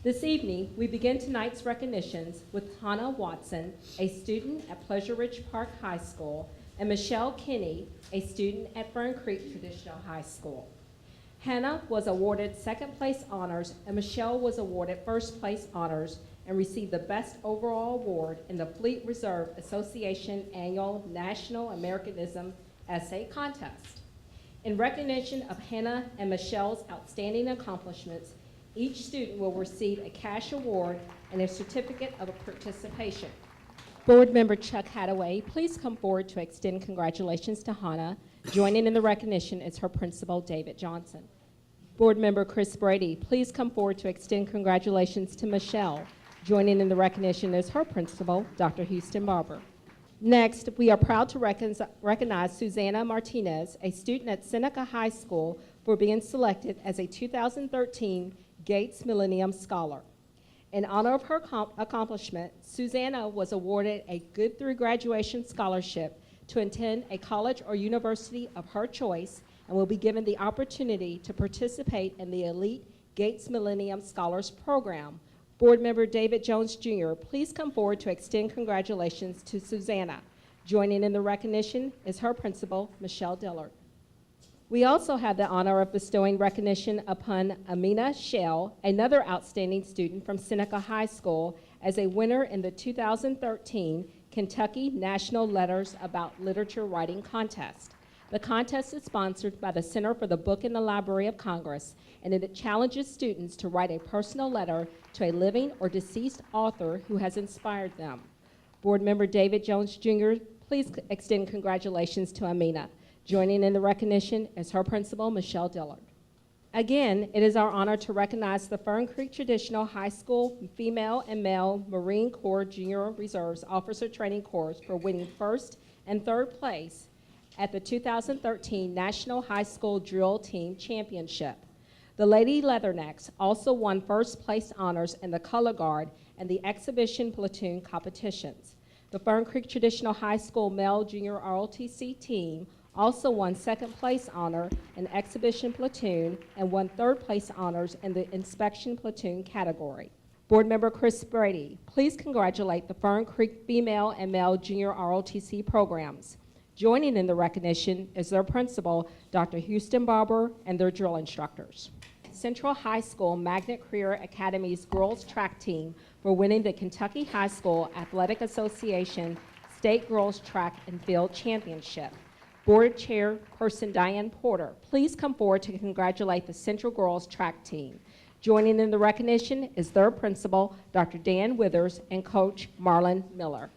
This evening, we begin tonight's recognitions with Hannah Watson, a student at Pleasure Ridge Park High School, and Michelle Kinney, a student at Fern Creek Traditional High School. Hannah was awarded second place honors, and Michelle was awarded first place honors and received the Best Overall Award in the Fleet Reserve Association Annual National Americanism Essay Contest. In recognition of Hannah and Michelle's outstanding accomplishments, each student will receive a cash award and a certificate of participation. Board Member Chuck Hadaway, please come forward to extend congratulations to Hannah. Joining in the recognition is her principal, David Johnson. Board Member Chris Brady, please come forward to extend congratulations to Michelle. Joining in the recognition is her principal, Dr. Houston Barber. Next, we are proud to recognize Susanna Martinez, a student at Seneca High School, for being selected as a 2013 Gates Millennium Scholar. In honor of her accomplishment, Susanna was awarded a Good Through Graduation Scholarship to attend a college or university of her choice and will be given the opportunity to participate in the Elite Gates Millennium Scholars Program. Board Member David Jones Jr., please come forward to extend congratulations to Susanna. Joining in the recognition is her principal, Michelle Dillard. We also have the honor of bestowing recognition upon Amina Shell, another outstanding student from Seneca High School, as a winner in the 2013 Kentucky National Letters About Literature Writing Contest. The contest is sponsored by the Center for the Book in the Library of Congress, and it challenges students to write a personal letter to a living or deceased author who has inspired them. Board Member David Jones Jr., please extend congratulations to Amina. Joining in the recognition is her principal, Michelle Dillard. Again, it is our honor to recognize the Fern Creek Traditional High School Female and Male Marine Corps Junior Reserves Officer Training Course for winning first and third place at the 2013 National High School Drill Team Championship. The Lady Leathernecks also won first place honors in the Color Guard and the Exhibition Platoon competitions. The Fern Creek Traditional High School Male Junior ROTC team also won second place honor in Exhibition Platoon and won third place honors in the Inspection Platoon category. Board Member Chris Brady, please congratulate the Fern Creek Female and Male Junior ROTC programs. Joining in the recognition is their principal, Dr. Houston Barber, and their drill instructors. Central High School Magnet Career Academy's girls track team for winning the Kentucky High School Athletic Association State Girls Track and Field Championship. Board Chairperson Diane Porter, please come forward to congratulate the Central Girls Track team. Joining in the recognition is their principal, Dr. Dan Withers, and Coach Marlon Miller.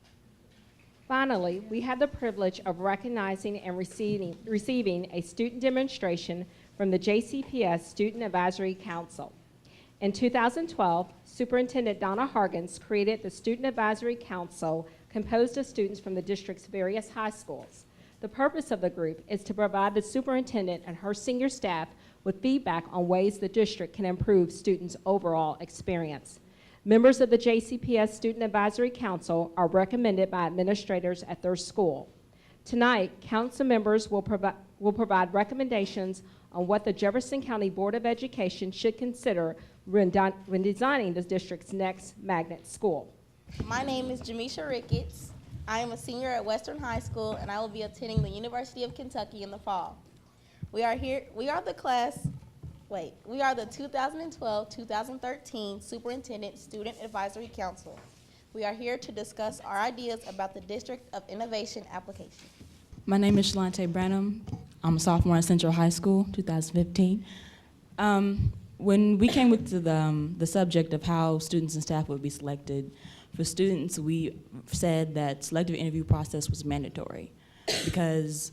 Finally, we have the privilege of recognizing and receiving a student demonstration from the JCPS Student Advisory Council. In 2012, Superintendent Donna Hargens created the Student Advisory Council composed of students from the district's various high schools. The purpose of the group is to provide the superintendent and her senior staff with feedback on ways the district can improve students' overall experience. Members of the JCPS Student Advisory Council are recommended by administrators at their school. Tonight, council members will provide recommendations on what the Jefferson County Board of Education should consider when designing the district's next magnet school. My name is Jamisha Ricketts. I am a senior at Western High School, and I will be attending the University of Kentucky in the fall. We are the 2012-2013 Superintendent Student Advisory Council. We are here to discuss our ideas about the District of Innovation application. My name is Shalante Branham. I'm a sophomore at Central High School, 2015. When we came with the subject of how students and staff would be selected, for students, we said that selective interview process was mandatory because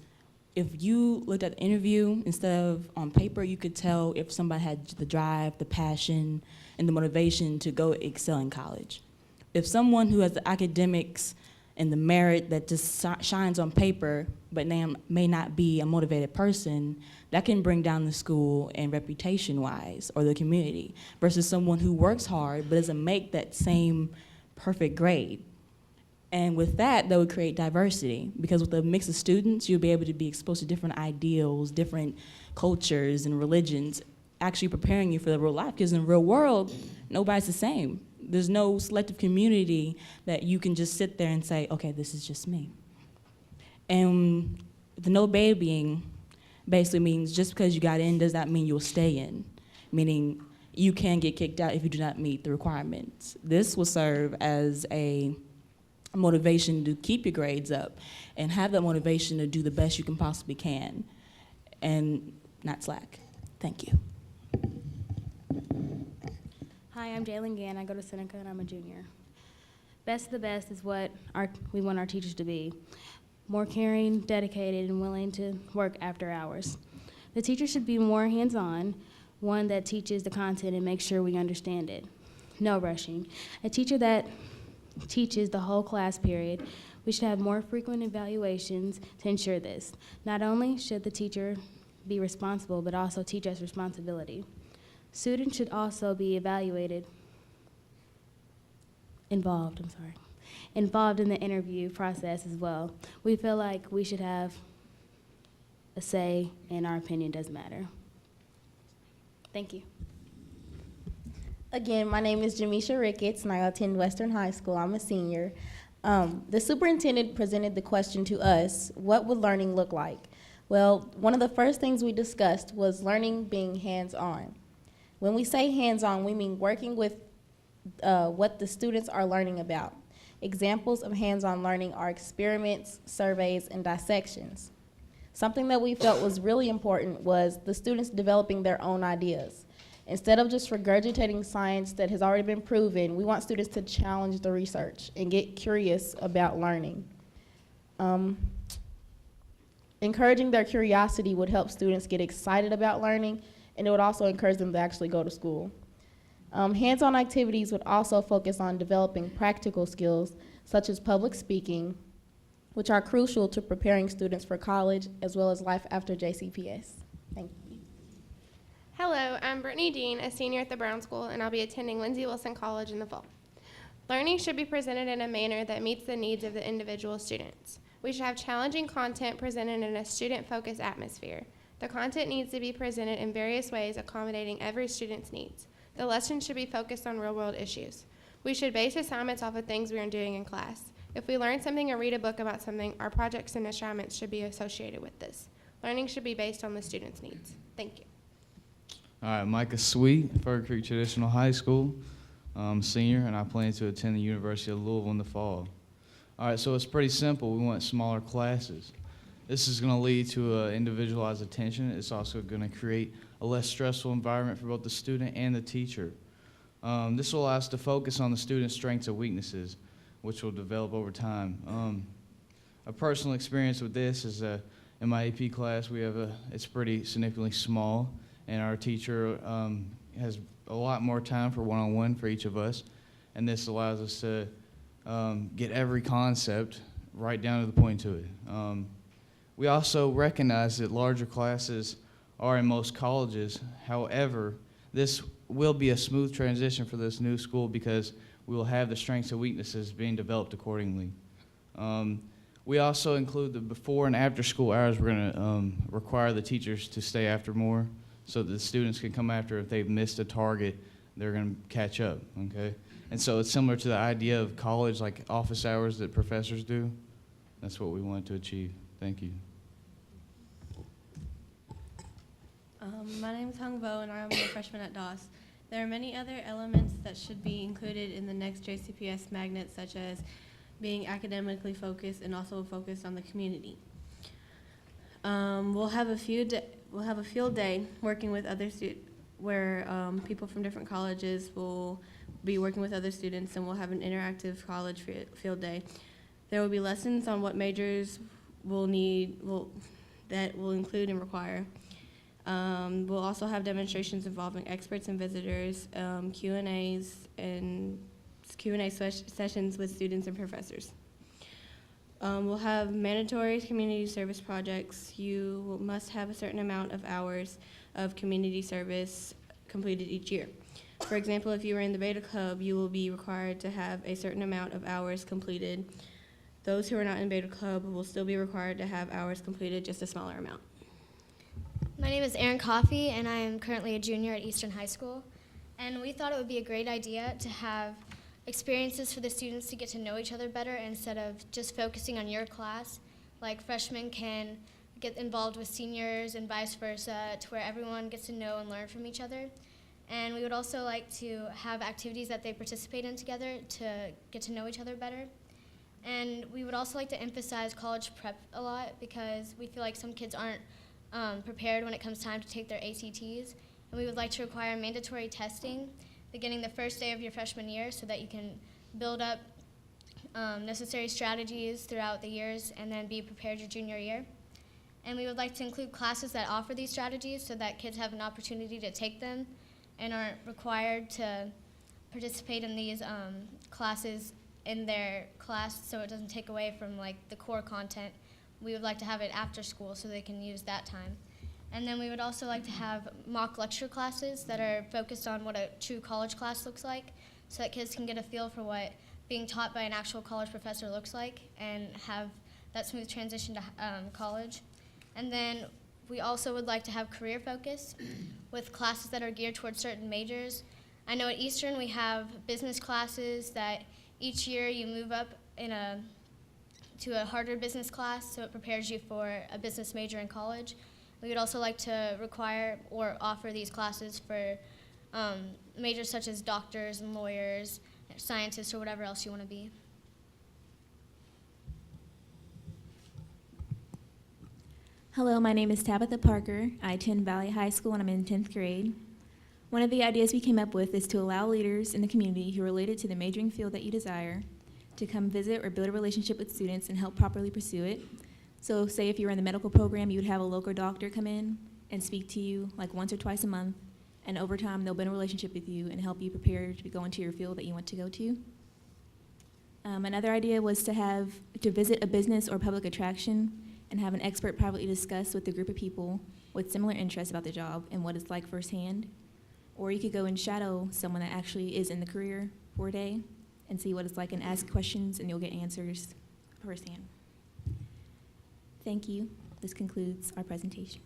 if you looked at the interview, instead of on paper, you could tell if somebody had the drive, the passion, and the motivation to go excel in college. If someone who has the academics and the merit that just shines on paper, but may not be a motivated person, that can bring down the school and reputation-wise, or the community, versus someone who works hard but doesn't make that same perfect grade. And with that would create diversity, because with a mix of students, you'll be able to be exposed to different ideals, different cultures and religions, actually preparing you for the real life, because in the real world, nobody's the same. There's no selective community that you can just sit there and say, okay, this is just me. And the no babying basically means just because you got in does not mean you'll stay in, meaning you can get kicked out if you do not meet the requirements. This will serve as a motivation to keep your grades up and have that motivation to do the best you can possibly can and not slack. Thank you. Hi, I'm Jalen Gann. I go to Seneca and I'm a junior. Best of the best is what we want our teachers to be. More caring, dedicated, and willing to work after hours. The teacher should be more hands-on, one that teaches the content and makes sure we understand it. No rushing. A teacher that teaches the whole class period. We should have more frequent evaluations to ensure this. Not only should the teacher be responsible, but also teach us responsibility. Students should also be involved in the interview process as well. We feel like we should have a say and our opinion does matter. Thank you. Again, my name is Jamisha Ricketts, and I attend Western High School. I'm a senior. The superintendent presented the question to us, what would learning look like? Well, one of the first things we discussed was learning being hands-on. When we say hands-on, we mean working with what the students are learning about. Examples of hands-on learning are experiments, surveys, and dissections. Something that we felt was really important was the students developing their own ideas. Instead of just regurgitating science that has already been proven, we want students to challenge the research and get curious about learning. Encouraging their curiosity would help students get excited about learning, and it would also encourage them to actually go to school. Hands-on activities would also focus on developing practical skills, such as public speaking, which are crucial to preparing students for college, as well as life after JCPS. Thank you. Hello, I'm Brittany Dean, a senior at the Brown School, and I'll be attending Lindsey Wilson College in the fall. Learning should be presented in a manner that meets the needs of the individual students. We should have challenging content presented in a student-focused atmosphere. The content needs to be presented in various ways accommodating every student's needs. The lessons should be focused on real-world issues. We should base assignments off of things we are doing in class. If we learn something or read a book about something, our projects and assignments should be associated with this. Learning should be based on the student's needs. Thank you. All right, Micah Sweet, Fur Creek Traditional High School. I'm a senior, and I plan to attend the University of Louisville in the fall. All right, so it's pretty simple. We want smaller classes. This is going to lead to individualized attention. It's also going to create a less stressful environment for both the student and the teacher. This will allow us to focus on the student's strengths and weaknesses, which will develop over time. A personal experience with this is in my AP class, it's pretty significantly small, and our teacher has a lot more time for one-on-one for each of us, and this allows us to get every concept right down to the point to it. We also recognize that larger classes are in most colleges. However, this will be a smooth transition for this new school because we will have the strengths and weaknesses being developed accordingly. We also include the before and after school hours. We're going to require the teachers to stay after more so that the students can come after. If they've missed a target, they're going to catch up, okay? And so it's similar to the idea of college, like office hours that professors do. That's what we want to achieve. Thank you. My name is Hung Vo, and I'm a freshman at DOS. There are many other elements that should be included in the next JCPS magnet, such as being academically focused and also focused on the community. We'll have a field day working with other students, where people from different colleges will be working with other students, and we'll have an interactive college field day. There will be lessons on what majors that will include and require. We'll also have demonstrations involving experts and visitors, Q&A sessions with students and professors. We'll have mandatory community service projects. You must have a certain amount of hours of community service completed each year. For example, if you are in the Beta Club, you will be required to have a certain amount of hours completed. Those who are not in Beta Club will still be required to have hours completed, just a smaller amount. My name is Erin Coffey, and I am currently a junior at Eastern High School. And we thought it would be a great idea to have experiences for the students to get to know each other better instead of just focusing on your class. Like freshmen can get involved with seniors and vice versa, to where everyone gets to know and learn from each other. And we would also like to have activities that they participate in together to get to know each other better. And we would also like to emphasize college prep a lot, because we feel like some kids aren't prepared when it comes time to take their ACTs. And we would like to require mandatory testing beginning the first day of your freshman year, so that you can build up necessary strategies throughout the years and then be prepared your junior year. And we would like to include classes that offer these strategies so that kids have an opportunity to take them and aren't required to participate in these classes in their class, so it doesn't take away from like the core content. We would like to have it after school so they can use that time. And then we would also like to have mock lecture classes that are focused on what a true college class looks like, so that kids can get a feel for what being taught by an actual college professor looks like and have that smooth transition to college. And then we also would like to have career focus with classes that are geared towards certain majors. I know at Eastern we have business classes that each year you move up to a harder business class, so it prepares you for a business major in college. We would also like to require or offer these classes for majors such as doctors and lawyers, scientists, or whatever else you want to be. Hello, my name is Tabitha Parker. I attend Valley High School and I'm in 10th grade. One of the ideas we came up with is to allow leaders in the community who are related to the majoring field that you desire to come visit or build a relationship with students and help properly pursue it. So say if you were in the medical program, you would have a local doctor come in and speak to you like once or twice a month, and over time they'll build a relationship with you and help you prepare to go into your field that you want to go to. Another idea was to visit a business or public attraction and have an expert privately discuss with a group of people with similar interests about the job and what it's like firsthand. Or you could go and shadow someone that actually is in the career for a day and see what it's like and ask questions, and you'll get answers firsthand. Thank you. This concludes our presentation.